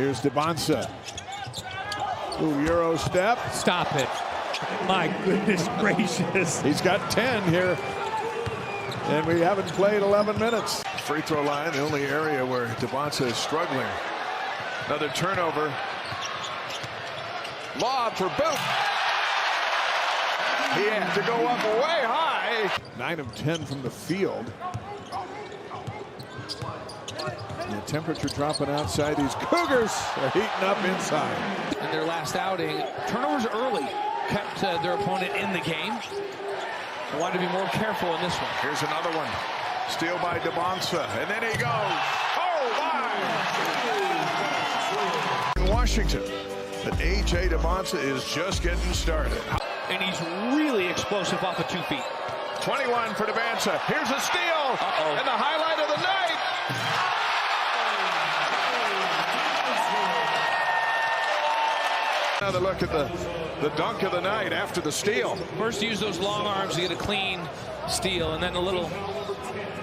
Here's Dybantsa. Ooh, Euro step. Stop it. My goodness gracious. He's got 10 here. And we haven't played 11 minutes. Free throw line, the only area where Dybantsa is struggling. Another turnover. Lob for Bill. He had to go up way high. 9 of 10 from the field. And the temperature dropping outside. These Cougars are heating up inside. In their last outing, turnovers early kept their opponent in the game. They wanted to be more careful in this one. Here's another one. Steal by Dybantsa, and then he goes. Oh, my! In Washington, but A.J. Dybantsa is just getting started. And he's really explosive off of 2 feet. 21 for Dybantsa. Here's a steal. And the highlight of the night. Another look at the dunk of the night after the steal. First, use those long arms to get a clean steal, and then a little.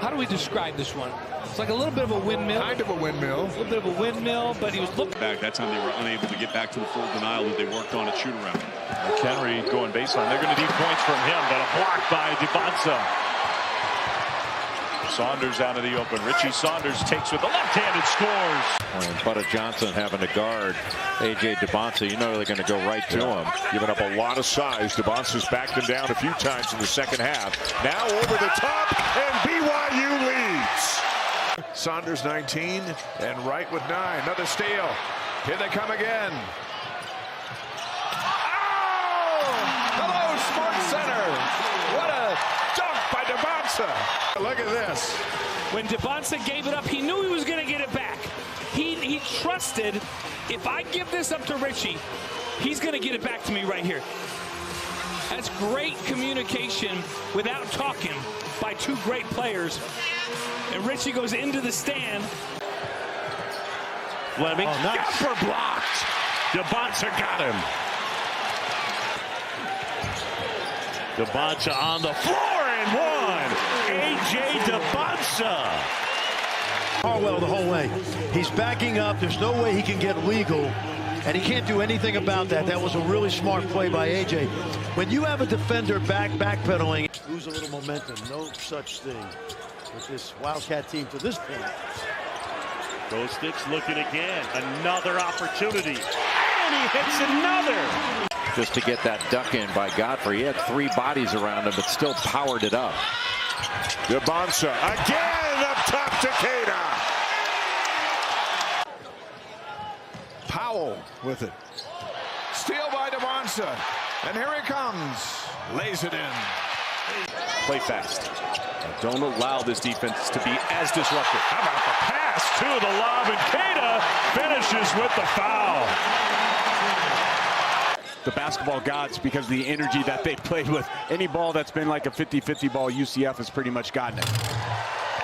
How do we describe this one? It's like a little bit of a windmill. Kind of a windmill. A little bit of a windmill, but he was looking back. That time they were unable to get back to the full denial that they worked on at shoot around. McHenry going baseline. They're going to need points from him, but a block by Dybantsa. Saunders out of the open. Richie Saunders takes with the left-handed scores. And Butta Johnson having to guard A.J. Dybantsa. You know they're going to go right to him. Giving up a lot of size. Dybantsa's backed him down a few times in the second half. Now over the top, and BYU leads. Saunders 19 and Wright with 9. Another steal. Here they come again. Oh! Hello, Sports Center. What a dunk by Dybantsa. Look at this. When Dybantsa gave it up, he knew he was going to get it back. He trusted, if I give this up to Richie, he's going to get it back to me right here. That's great communication without talking by 2 great players. And Richie goes into the stand. Fleming, nice. Upper blocked. Dybantsa got him. Dybantsa on the floor and one. A.J. Dybantsa. Harwell the whole way. He's backing up. There's no way he can get legal, and he can't do anything about that. That was a really smart play by A.J. When you have a defender backpedaling, lose a little momentum. No such thing with this Wildcat team to this point. Kostic's looking again. Another opportunity. And he hits another. Just to get that duck in by Godfrey. He had 3 bodies around him, but still powered it up. Dybantsa again up top to Keita. Powell with it. Steal by Dybantsa. And here he comes. Lays it in. Play fast. Don't allow this defense to be as disruptive. How about the pass to the lob, and Keita finishes with the foul. The basketball gods, because of the energy that they played with. Any ball that's been like a 50-50 ball, UCF has pretty much gotten it.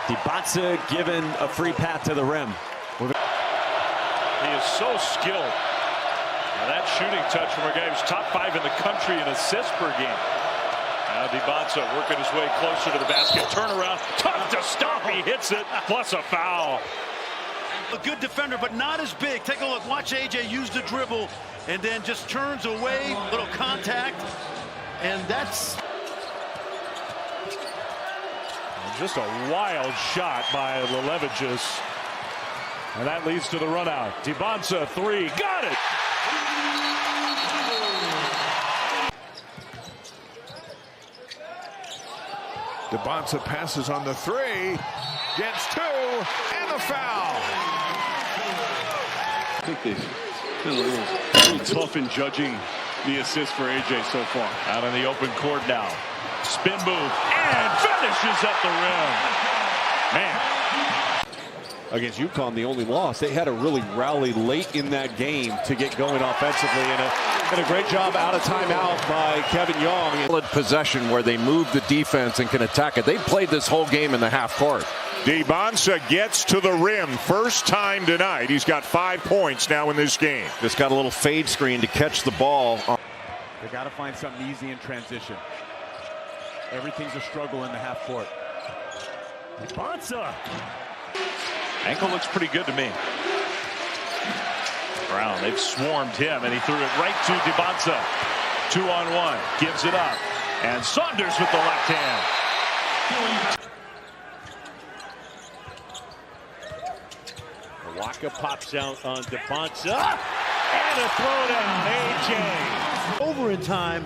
Dybantsa given a free path to the rim. He is so skilled. Now that shooting touch from a guy who's top 5 in the country in assists per game. Now Dybantsa working his way closer to the basket. Turnaround, tough to stop. He hits it, plus a foul. A good defender, but not as big. Take a look. Watch A.J. use the dribble and then just turns away. Little contact. And that's just a wild shot by Lelevicius. And that leads to the run out. Dybantsa 3. Got it! Dybantsa passes on the 3. Gets 2. And the foul. I think they've been a little tough in judging the assist for A.J. so far. Out on the open court now. Spin move. And finishes at the rim. Man. Against UConn, the only loss. They had to really rally late in that game to get going offensively. And a great job out of timeout by Kevin Young. Solid possession where they move the defense and can attack it. They played this whole game in the half court. Dybantsa gets to the rim. First time tonight. He's got 5 points now in this game. Just got a little fade screen to catch the ball. They got to find something easy in transition. Everything's a struggle in the half court. Dybantsa. Ankle looks pretty good to me. Brown, they've swarmed him, and he threw it right to Dybantsa. 2-on-1, gives it up, and Saunders with the left hand. Waka pops out on Dybantsa, and a throwdown, AJ. Over in time,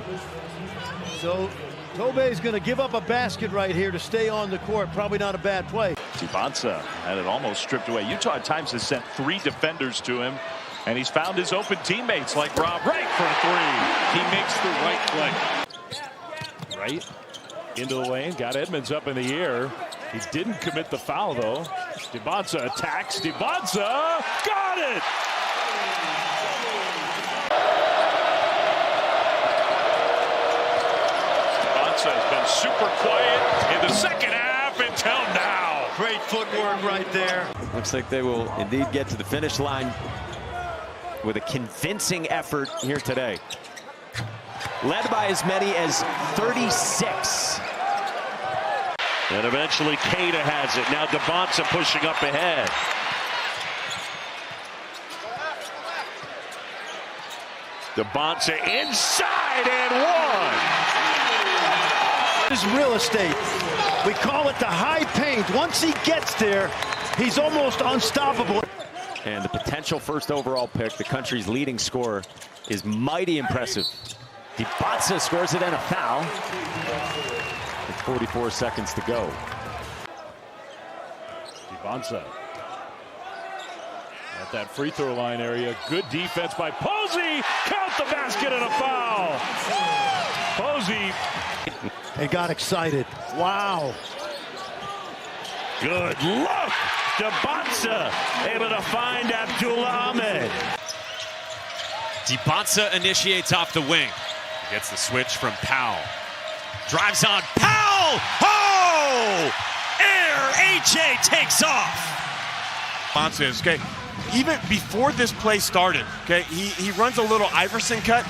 so Tobey's going to give up a basket right here to stay on the court. Probably not a bad play. Dybantsa had it almost stripped away. Utah at times has sent 3 defenders to him, and he's found his open teammates like Rob Wright for a 3. He makes the right play. Right into the lane, got Edmonds up in the air. He didn't commit the foul, though. Dybantsa attacks. Dybantsa got it! Dybantsa has been super quiet in the second half until now. Great footwork right there. Looks like they will indeed get to the finish line with a convincing effort here today. Led by as many as 36. And eventually Cada has it. Now Dybantsa pushing up ahead. Dybantsa inside and one. This is real estate. We call it the high paint. Once he gets there, he's almost unstoppable. And the potential first overall pick, the country's leading scorer, is mighty impressive. Dybantsa scores it and a foul. With 44 seconds to go. Dybantsa at that free throw line area. Good defense by Posey. Count the basket and a foul. Posey. They got excited. Wow. Good look. Dybantsa able to find Abdul Ahmed. Dybantsa initiates off the wing. Gets the switch from Powell. Drives on Powell. Oh! Air AJ takes off. Dybantsa is okay. Even before this play started, okay, he runs a little Iverson cut,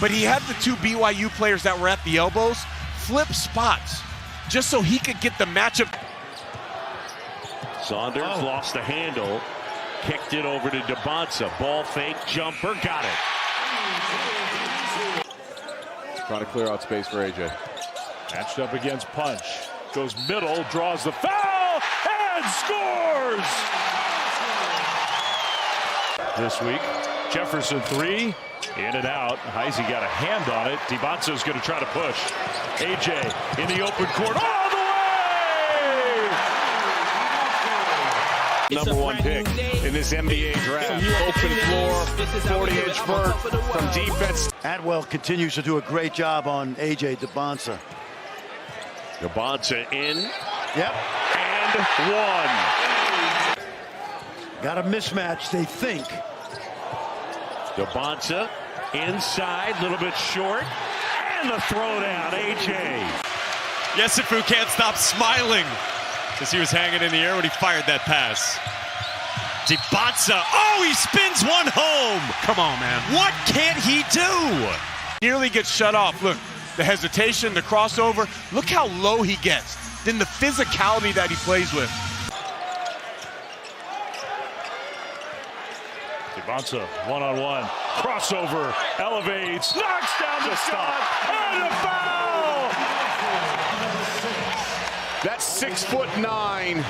but he had the 2 BYU players that were at the elbows flip spots just so he could get the matchup. Saunders lost the handle, kicked it over to Dybantsa. Ball fake, jumper, got it. Trying to clear out space for AJ. Matched up against Punch. Goes middle, draws the foul, and scores! This week, Jefferson 3, in and out. Heisey got a hand on it. Dybantsa's going to try to push. AJ in the open court, all the way! Number 1 pick in this NBA draft. Open floor, 40-inch vert from defense. Atwell continues to do a great job on AJ Dybantsa. Dybantsa in. Yep. And one. Got a mismatch, they think. Dybantsa inside, a little bit short. And the throwdown, AJ. Yesufu can't stop smiling as he was hanging in the air when he fired that pass. Dybantsa, oh, he spins one home. Come on, man. What can't he do? Nearly gets shut off. Look, the hesitation, the crossover. Look how low he gets. Then the physicality that he plays with. Dybantsa, one-on-one, crossover, elevates, knocks down the shot, and a foul! That's 6'9",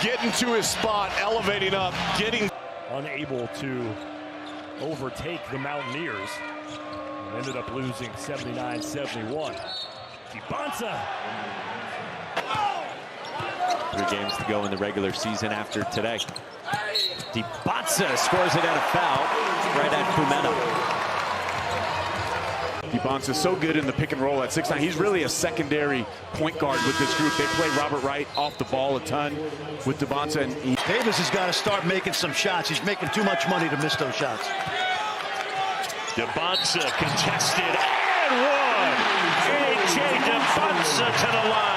getting to his spot, elevating up, getting. Unable to overtake the Mountaineers. And ended up losing 79-71. Dybantsa. 3 games to go in the regular season after today. Dybantsa scores it and a foul right at Kumena. Dybantsa so good in the pick and roll at 6'9". He's really a secondary point guard with this group. They play Robert Wright off the ball a ton with Dybantsa. And Davis has got to start making some shots. He's making too much money to miss those shots. Dybantsa contested and one. AJ Dybantsa to the line.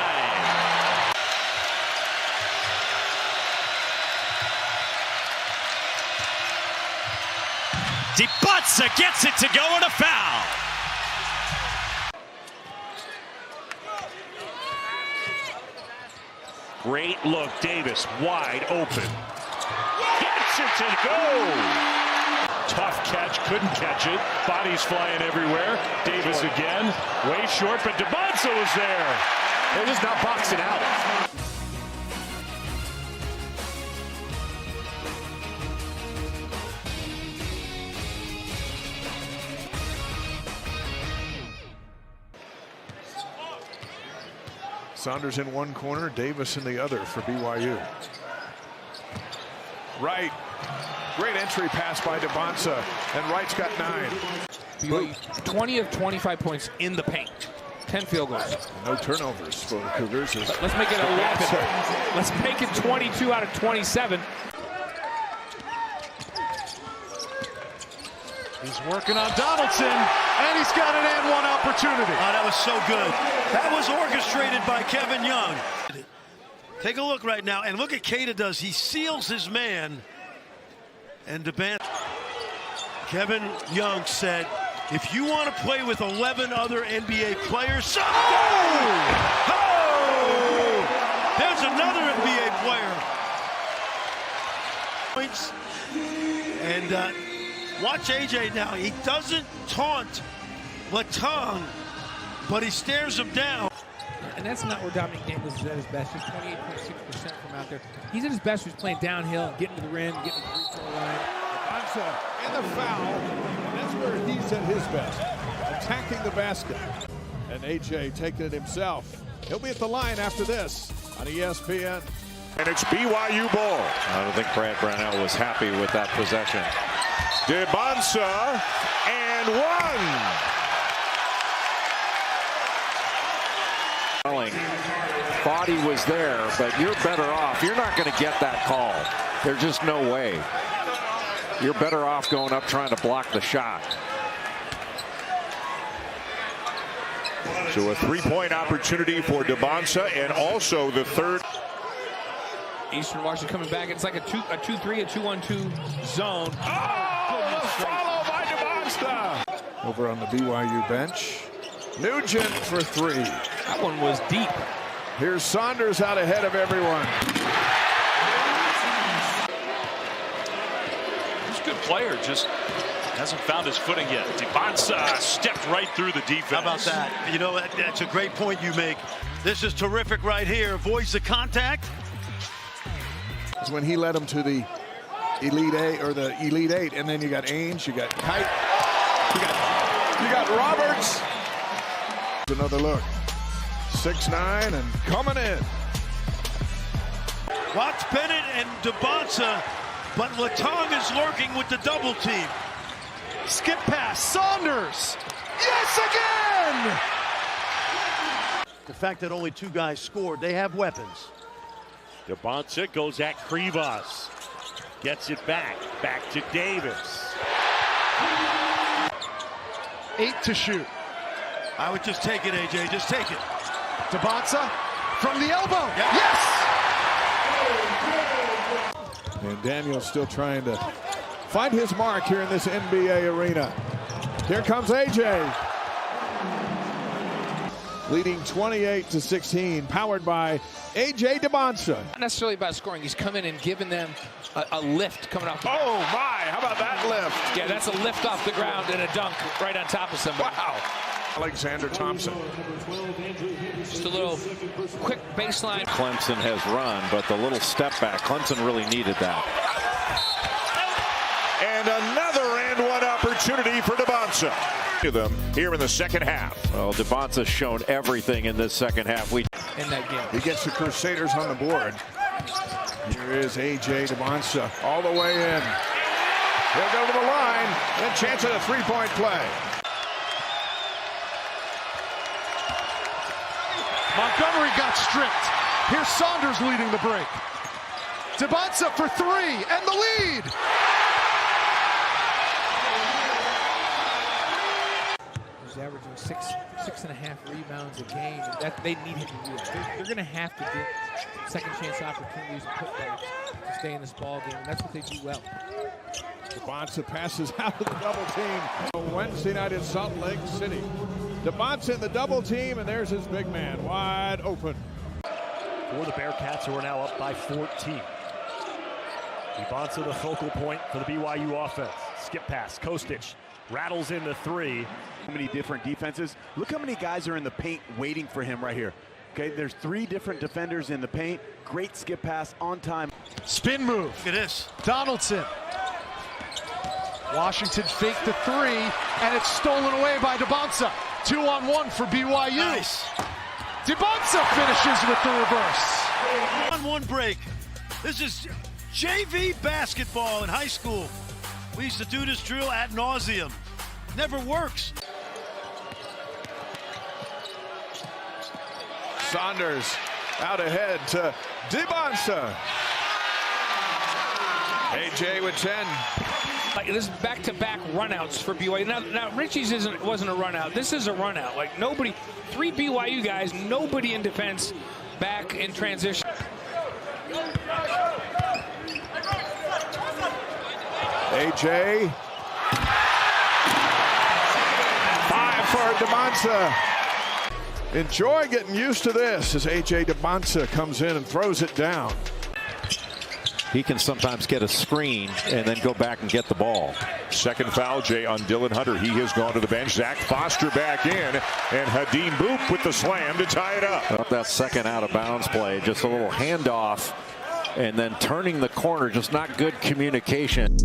Dybantsa gets it to go and a foul. Great look, Davis wide open. Gets it to go. tough catch, couldn't catch it. Bodies flying everywhere. Davis again, way short, but Dybantsa was there. They're just not boxing out. Saunders in one corner, Davis in the other for BYU. Wright, great entry pass by Dybantsa, and Wright's got 9. BYU 20 of 25 points in the paint. 10 field goals. No turnovers for the Cougars. Let's make it 11. Let's make it 22 out of 27. He's working on Donaldson, and he's got an and one opportunity. Oh, that was so good. That was orchestrated by Kevin Young. Take a look right now, and look at Keita does. He seals his man. And Dybantsa. Kevin Young said, if you want to play with 11 other NBA players, there's another NBA player. Points. And watch AJ now. He doesn't taunt Latong, but he stares him down. And that's not where Dominic Daniels is at his best. He's 28.6% from out there. He's at his best when he's playing downhill, getting to the rim, getting to the free throw line. Dybantsa and the foul, and that's where he's at his best, attacking the basket. And AJ taking it himself. He'll be at the line after this on ESPN. And it's BYU ball. I don't think Brad Brownell was happy with that possession. Dybantsa and 1. Thought he was there, but you're better off. You're not going to get that call. There's just no way. You're better off going up trying to block the shot. So a 3-point opportunity for Dybantsa, and also the third. Eastern Washington coming back. It's like a 2-3, a 2-1-2 zone. Oh, follow by Dybantsa. Over on the BYU bench. Nugent for 3. That one was deep. Here's Saunders out ahead of everyone. He's a good player, just hasn't found his footing yet. Dybantsa stepped right through the defense. How about that? You know, that's a great point you make. This is terrific right here. Avoids the contact. It's when he led him to the Elite Eight, or the Elite Eight, and then you got Ainge, you got Kite, you got Roberts. Another look. 6'9" and coming in. Watch Bennett and Dybantsa, but Latong is lurking with the double team. Skip pass, Saunders. Yes, again! The fact that only 2 guys scored, they have weapons. Dybantsa goes at Krivas. Gets it back to Davis. 8 to shoot. I would just take it, AJ, just take it. Dybantsa from the elbow. Yep. Yes! And Daniel's still trying to find his mark here in this NBA arena. Here comes AJ. Leading 28-16, powered by AJ Dybantsa. Not necessarily about scoring. He's coming and giving them a lift coming off. Oh my, how about that lift? Yeah, that's a lift off the ground and a dunk right on top of somebody. Wow. Alexander Thompson. Just a little quick baseline. Clemson has run, but the little step back, Clemson really needed that. And another and one opportunity for Dybantsa. Them here in the second half. Well, Dybantsa's shown everything in this second half. In that game. He gets the Crusaders on the board. Here is AJ Dybantsa all the way in. He'll go to the line and chance at a 3-point play. Montgomery got stripped. Here's Saunders leading the break. Dybantsa for 3 and the lead. He's averaging 6.5 rebounds a game. That they need him to do that. They're going to have to get second chance opportunities and putbacks to stay in this ball game. And that's what they do well. Dybantsa passes out of the double team. Wednesday night in Salt Lake City. Dybantsa in the double team, and there's his big man wide open. For the Bearcats, who are now up by 14. Dybantsa the focal point for the BYU offense. Skip pass. Kostic rattles into three. So many different defenses. Look how many guys are in the paint waiting for him right here. Okay, there's 3 different defenders in the paint. Great skip pass on time. Spin move. Look at this. Donaldson. Washington faked the 3, and it's stolen away by Dybantsa. 2-on-1 for BYU. Nice. Dybantsa finishes with the reverse. 1-on-1 break. This is JV basketball in high school. We used to do this drill ad nauseum. Never works. Saunders out ahead to Dybantsa. AJ with 10. Like, this is back-to-back runouts for BYU. Now Richie's wasn't a runout. This is a runout. Like, nobody, 3 BYU guys, nobody in defense, back in transition. AJ. 5 for Dybantsa. Enjoy getting used to this as AJ Dybantsa comes in and throws it down. He can sometimes get a screen and then go back and get the ball. Second foul, Jay, on Dylan Hunter. He has gone to the bench. Zach Foster back in, and Hadim Boop with the slam to tie it up. That second out of bounds play, just a little handoff, and then turning the corner, just not good communication.